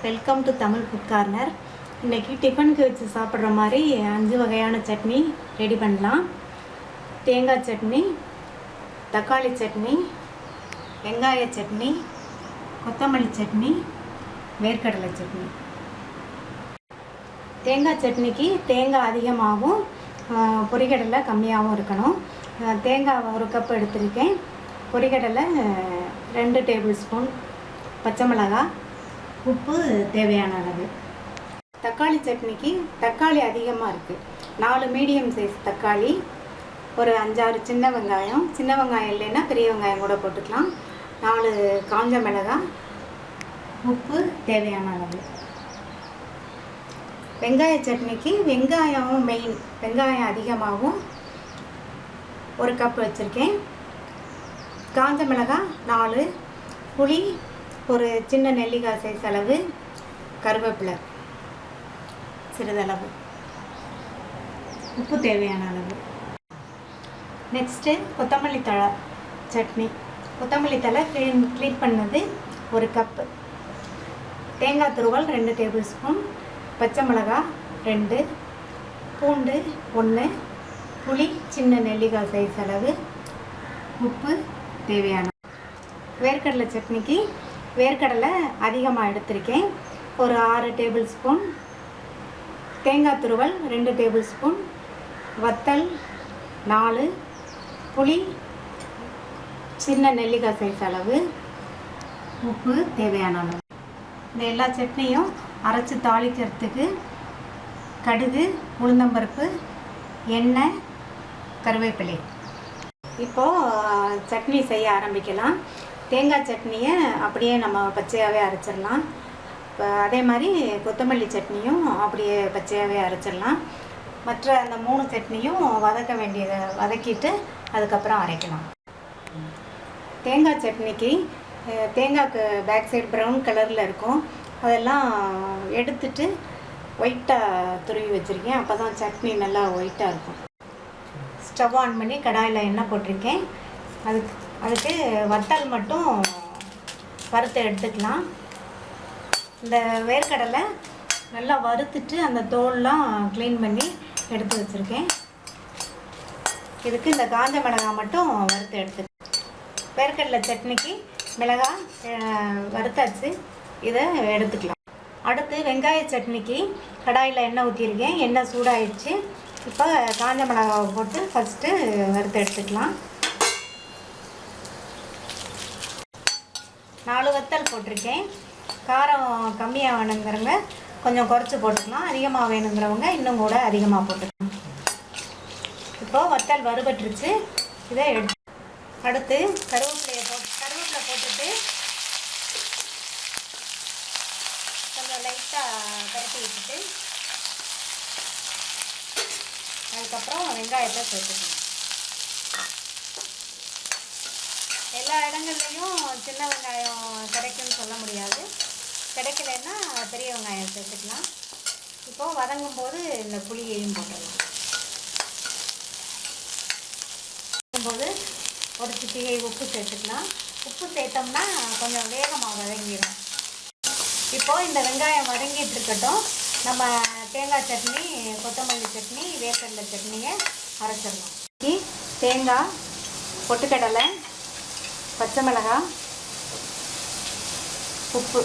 Welcome to Tamil food corner. இன்றைக்கி டிஃபனுக்கு வச்சு சாப்பிட்ற மாதிரி 5 வகையான சட்னி ரெடி பண்ணலாம். தேங்காய் சட்னி, தக்காளி சட்னி, வெங்காய சட்னி, கொத்தமல்லி சட்னி, வேர்க்கடலை சட்னி. தேங்காய் சட்னிக்கு தேங்காய் அதிகமாகவும் பொரிகடலை கம்மியாகவும் இருக்கணும். தேங்காய் 1 கப் எடுத்திருக்கேன். பொரிகடலை 2 டேபிள் ஸ்பூன், பச்சை மிளகாய், உப்பு தேவையான அளவு. தக்காளி சட்னிக்கு தக்காளி அதிகமாக இருக்குது. 4 மீடியம் சைஸ் தக்காளி, ஒரு 5-6 சின்ன வெங்காயம், சின்ன வெங்காயம் இல்லைன்னா பெரிய வெங்காயம் கூட போட்டுக்கலாம், 4 காஞ்ச மிளகாய், உப்பு தேவையான அளவு. வெங்காய சட்னிக்கு வெங்காயம் மெயின், வெங்காயம் அதிகமாகவும் 1 கப் வச்சுருக்கேன். காஞ்ச மிளகாய் 4, புளி ஒரு சின்ன நெல்லிக்காய் சைஸ் அளவு, கருவேப்பிலை சிறிதளவு, உப்பு தேவையான அளவு. நெக்ஸ்ட்டு கொத்தமல்லி தழை சட்னி. கொத்தமல்லி தழை க்ளீன் பண்ணது 1 கப்பு, தேங்காய் துருவல் 2 டேபிள் ஸ்பூன், பச்சை மிளகாய் 2, பூண்டு 1, புளி சின்ன நெல்லிக்காய் சைஸ் அளவு, உப்பு தேவையான. வேர்க்கடலை சட்னிக்கு வேர்க்கடலை அதிகமாக எடுத்திருக்கேன். ஒரு 6 டேபிள் ஸ்பூன், தேங்காய் துருவல் 2 டேபிள் ஸ்பூன், வத்தல் 4, புளி சின்ன நெல்லிக்காய் சைஸ் அளவு, உப்பு தேவையான அளவு. இந்த எல்லா சட்னியும் அரைச்சி தாளிக்கிறதுக்கு கடுகு, உளுந்தம்பருப்பு, எண்ணெய், கருவேப்பிலை. இப்போது சட்னி செய்ய ஆரம்பிக்கலாம். தேங்காய் சட்னியை அப்படியே நம்ம பச்சையாகவே அரைச்சிடலாம். அதே மாதிரி கொத்தமல்லி சட்னியும் அப்படியே பச்சையாகவே அரைச்சிடலாம். மற்ற அந்த 3 சட்னியும் வதக்க வேண்டியதை வதக்கிட்டு அதுக்கப்புறம் அரைக்கலாம். தேங்காய் சட்னிக்கு தேங்காய்க்கு பேக் சைடு ப்ரௌன் கலரில் இருக்கும், அதெல்லாம் எடுத்துட்டு ஒயிட்டாக துருவி வச்சுருக்கேன். அப்போ தான் சட்னி நல்லா ஒயிட்டாக இருக்கும். ஸ்டவ் ஆன் பண்ணி கடாயில் எண்ணெய் போட்டிருக்கேன். அதுக்கு வத்தல் மட்டும் வறுத்து எடுத்துக்கலாம். இந்த வேர்க்கடலை நல்லா வறுத்துட்டு அந்த தோல்லாம் க்ளீன் பண்ணி எடுத்து வச்சுருக்கேன். இதுக்கு இந்த காஞ்ச மிளகாய் மட்டும் வறுத்து எடுத்துக்கேன். வேர்க்கடலை சட்னிக்கு மிளகாய் வறுத்தாச்சு, இதை எடுத்துக்கலாம். அடுத்து வெங்காய சட்னிக்கு கடாயில் எண்ணெய் ஊற்றிருக்கேன். எண்ணெய் சூடாகிடுச்சு. இப்போ காஞ்ச மிளகாவை போட்டு ஃபஸ்ட்டு வறுத்து எடுத்துக்கலாம். 4 வத்தல் போட்டிருக்கேன். காரம் கம்மியாக வேணுங்கிறவங்க கொஞ்சம் குறைச்சி போட்டுக்கலாம், அதிகமாக வேணுங்கிறவங்க இன்னும் கூட அதிகமாக போட்டுக்கலாம். இப்போது வத்தல் வறுபட்டுருச்சு, இதை அடுத்து கருவேப்பிலை போட்டுட்டு கொஞ்சம் லைட்டாக பரட்டி வச்சுட்டு அதுக்கப்புறம் வெங்காயத்தை சேர்த்துக்கணும். எல்லா இடங்கள்லையும் சின்ன வெங்காயம் கிடைக்கும்னு சொல்ல முடியாது, கிடைக்கலன்னா பெரிய வெங்காயம் சேர்த்துக்கலாம். இப்போது வதங்கும் போது இந்த புளியையும் போட்டுடலாம். போது ஒரு சிட்டிகை உப்பு சேர்த்துக்கலாம். உப்பு சேர்த்தோம்னா கொஞ்சம் வேகமாக வதங்கிடும். இப்போது இந்த வெங்காயம் வதங்கிட்டு இருக்கட்டும், நம்ம தேங்காய் சட்னி, கொத்தமல்லி சட்னி, வேர்க்கடலை சட்னியை அரைச்சிடலாம். தேங்காய், பொட்டுக்கடலை, பச்சை மிளகாய், உப்பு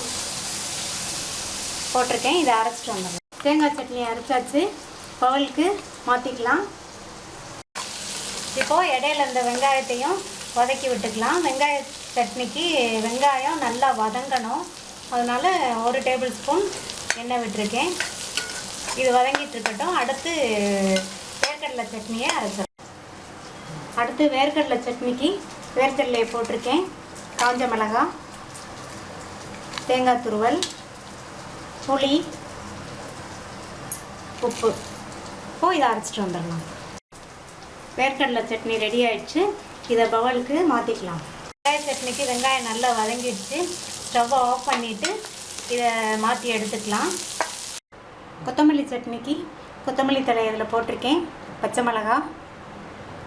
போட்டிருக்கேன். இதை அரைச்சிட்டு வந்துடலாம். தேங்காய் சட்னி அரைச்சாச்சு, பவுலுக்கு மாற்றிக்கலாம். இப்போது இடையில இந்த வெங்காயத்தையும் வதக்கி விட்டுக்கலாம். வெங்காய சட்னிக்கு வெங்காயம் நல்லா வதங்கணும், அதனால் 1 டேபிள் ஸ்பூன் எண்ணெய் விட்டுருக்கேன். இது வதங்கிட்டு இருக்கட்டும். அடுத்து வேர்க்கடலை சட்னியை அரைச்சிடலாம். அடுத்து வேர்க்கடலை சட்னிக்கு வேர்க்கடலையை போட்டிருக்கேன். காஞ்ச மிளகாய், தேங்காய் துருவல், புளி, உப்பு. இப்போது இதை அரைச்சிட்டு வந்துடலாம். வேர்க்கடலை சட்னி ரெடி ஆகிடுச்சு. இதை பவுலுக்கு மாற்றிக்கலாம். வெங்காய சட்னிக்கு வெங்காயம் நல்லா வதங்கிடுச்சு. ஸ்டவ்வை ஆஃப் பண்ணிவிட்டு இதை மாற்றி எடுத்துக்கலாம். கொத்தமல்லி சட்னிக்கு கொத்தமல்லி தழை இதில் போட்டிருக்கேன். பச்சை மிளகாய்,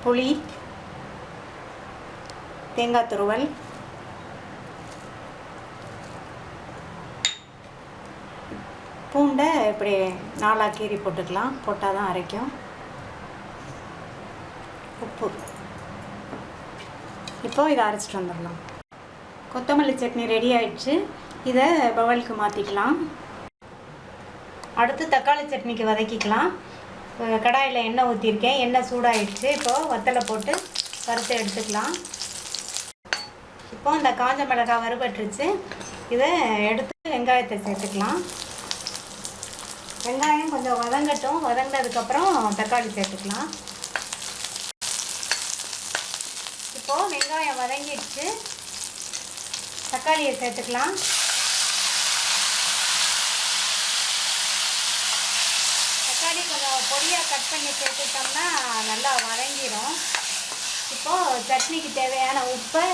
புளி, தேங்காய் துருவல், பூண்டை இப்படி 4 கீறி போட்டுக்கலாம், போட்டால் தான் அரைக்கும். உப்பு. இப்போது இதை அரைச்சிட்டு வந்துடலாம். கொத்தமல்லி சட்னி ரெடி ஆயிடுச்சு. இதை பவுலுக்கு மாற்றிக்கலாம். அடுத்து தக்காளி சட்னிக்கு வதக்கிக்கலாம். கடாயில் எண்ணெய் ஊற்றிருக்கேன். எண்ணெய் சூடாகிடுச்சு. இப்போது வத்தலை போட்டு வறுத்து எடுத்துக்கலாம். இப்போ இந்த காஞ்ச மிளகாய் வறுபட்டுருச்சு. இதை எடுத்து வெங்காயத்தை சேர்த்துக்கலாம். வெங்காயம் கொஞ்சம் வதங்கட்டும். வதங்கினதுக்கப்புறம் தக்காளி சேர்த்துக்கலாம். இப்போது வெங்காயம் வதங்கிடுச்சு. தக்காளியை சேர்த்துக்கலாம். தக்காளி கொஞ்சம் பொடியாக கட் பண்ணி சேர்த்துட்டோம்னா நல்லா வதங்கிடும். இப்போது சட்னிக்கு தேவையான உப்பை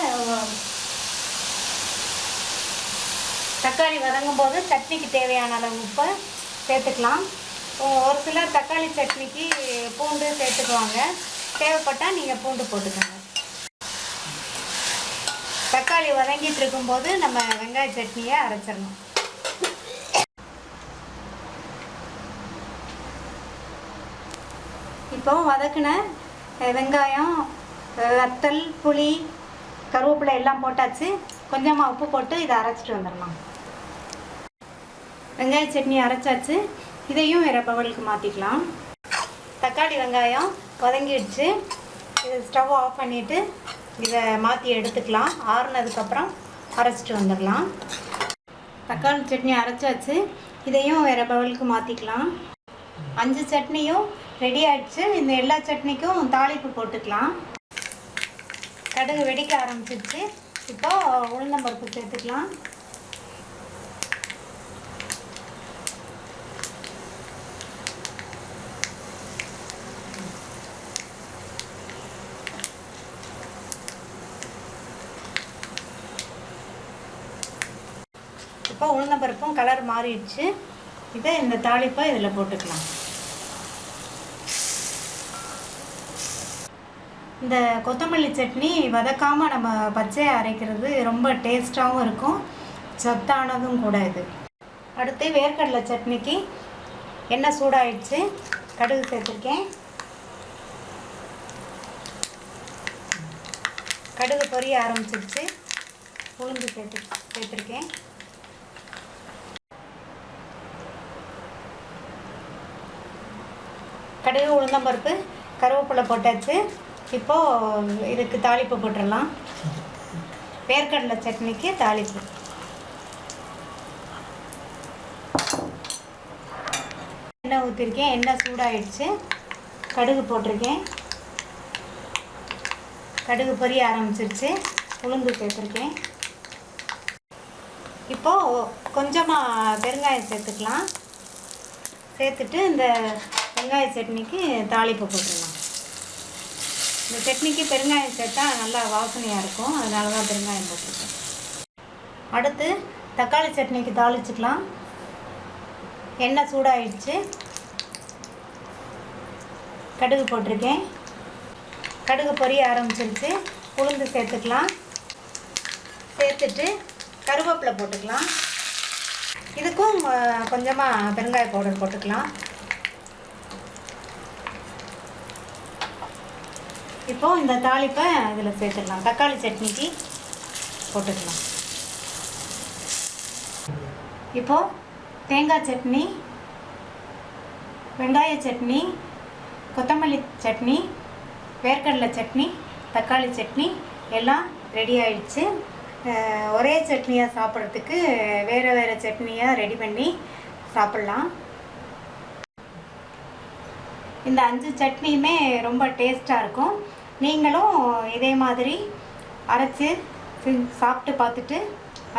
தக்காளி வதங்கும் போது சட்னிக்கு தேவையான அளவு உப்பை சேர்த்துக்கலாம். ஒரு சிலர் தக்காளி சட்னிக்கு பூண்டு சேர்த்துக்குவாங்க. தேவைப்பட்டால் நீங்கள் பூண்டு போட்டுக்கோங்க. தக்காளி வதங்கிட்டு இருக்கும்போது நம்ம வெங்காய சட்னியை அரைச்சிடணும். இப்போ வதக்கின வெங்காயம், வத்தல், புளி, கருவேப்பிலை எல்லாம் போட்டாச்சு. கொஞ்சமாக உப்பு போட்டு இதை அரைச்சிட்டு வந்துடலாம். வெங்காய சட்னி அரைச்சாச்சு. இதையும் வேறு பவுலுக்கு மாற்றிக்கலாம். தக்காளி வெங்காயம் வதங்கிடுச்சு. இது ஸ்டவ் ஆஃப் பண்ணிவிட்டு இதை மாற்றி எடுத்துக்கலாம். ஆறுனதுக்கப்புறம் அரைச்சிட்டு வந்துடலாம். தக்காளி சட்னி அரைச்சாச்சு. இதையும் வேறு பவுலுக்கு மாற்றிக்கலாம். 5 சட்னியும் ரெடி ஆகிடுச்சு. இந்த எல்லா சட்னிக்கும் தாளிப்பு போட்டுக்கலாம். கடுகு வெடிக்க ஆரம்பிச்சிருச்சு. இப்போது உளுந்தம்பருப்பு சேர்த்துக்கலாம். இப்போ உளுந்தம்பருப்பும் கலர் மாறிடுச்சு. இதை இந்த தாளிப்பை இதில் போட்டுக்கலாம். இந்த கொத்தமல்லி சட்னி வதக்காமல் நம்ம பச்சையாக அரைக்கிறது ரொம்ப டேஸ்ட்டாகவும் இருக்கும், சத்தானதும் கூட இது. அடுத்து வேர்க்கடலை சட்னிக்கு எண்ணெய் சூடாயிடுச்சு. கடுகு சேர்த்துருக்கேன். கடுகு பொரிய ஆரம்பிச்சிருச்சு. உளுந்து சேர்த்துருக்கேன். கடுகு, உளுந்தம்பருப்பு, கருவேப்பிலை போட்டாச்சு. இப்போது இதுக்கு தாளிப்பு போட்டுடலாம். வேர்க்கடலை சட்னிக்கு தாளிப்பு. எண்ணெய் ஊற்றிருக்கேன். எண்ணெய் சூடாகிடுச்சு. கடுகு போட்டிருக்கேன். கடுகு பொரிய ஆரம்பிச்சிருச்சு. உளுந்து சேர்த்துருக்கேன். இப்போது கொஞ்சமாக பெருங்காயம் சேர்த்துக்கலாம். சேர்த்துட்டு இந்த வெங்காய சட்னிக்கு தாளிப்பு போட்டுடலாம். இந்த சட்னிக்கு பெருங்காயம் சேர்த்தா நல்லா வாசனையாக இருக்கும், அதனால தான் பெருங்காயம் போட்டிருக்கேன். அடுத்து தக்காளி சட்னிக்கு தாளிச்சுக்கலாம். எண்ணெய் சூடாகிடுச்சு. கடுகு போட்டிருக்கேன். கடுகு பொரிய ஆரம்பிச்சிருச்சு. உளுந்து சேர்த்துக்கலாம். சேர்த்துட்டு கருவேப்பிலை போட்டுக்கலாம். இதுக்கும் கொஞ்சமாக பெருங்காய பவுடர் போட்டுக்கலாம். இப்போது இந்த தாளிப்பை இதில் சேர்த்துக்கலாம். தக்காளி சட்னிக்கு போட்டுக்கலாம். இப்போது தேங்காய் சட்னி, வெங்காய சட்னி, கொத்தமல்லி சட்னி, வேர்க்கடலை சட்னி, தக்காளி சட்னி எல்லாம் ரெடி ஆயிடுச்சு. ஒரே சட்னியாக சாப்பிட்றதுக்கு வேறு வேறு சட்னியாக ரெடி பண்ணி சாப்பிட்லாம். இந்த 5 சட்னியுமே ரொம்ப டேஸ்ட்டாக இருக்கும். நீங்களும் இதே மாதிரி அரைச்சி சாப்பிட்டு பார்த்துட்டு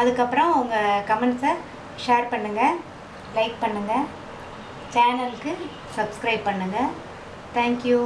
அதுக்கப்புறம் உங்கள் கமெண்ட்ஸை ஷேர் பண்ணுங்கள், லைக் பண்ணுங்கள், சேனலுக்கு சப்ஸ்கிரைப் பண்ணுங்கள். தேங்க்யூ.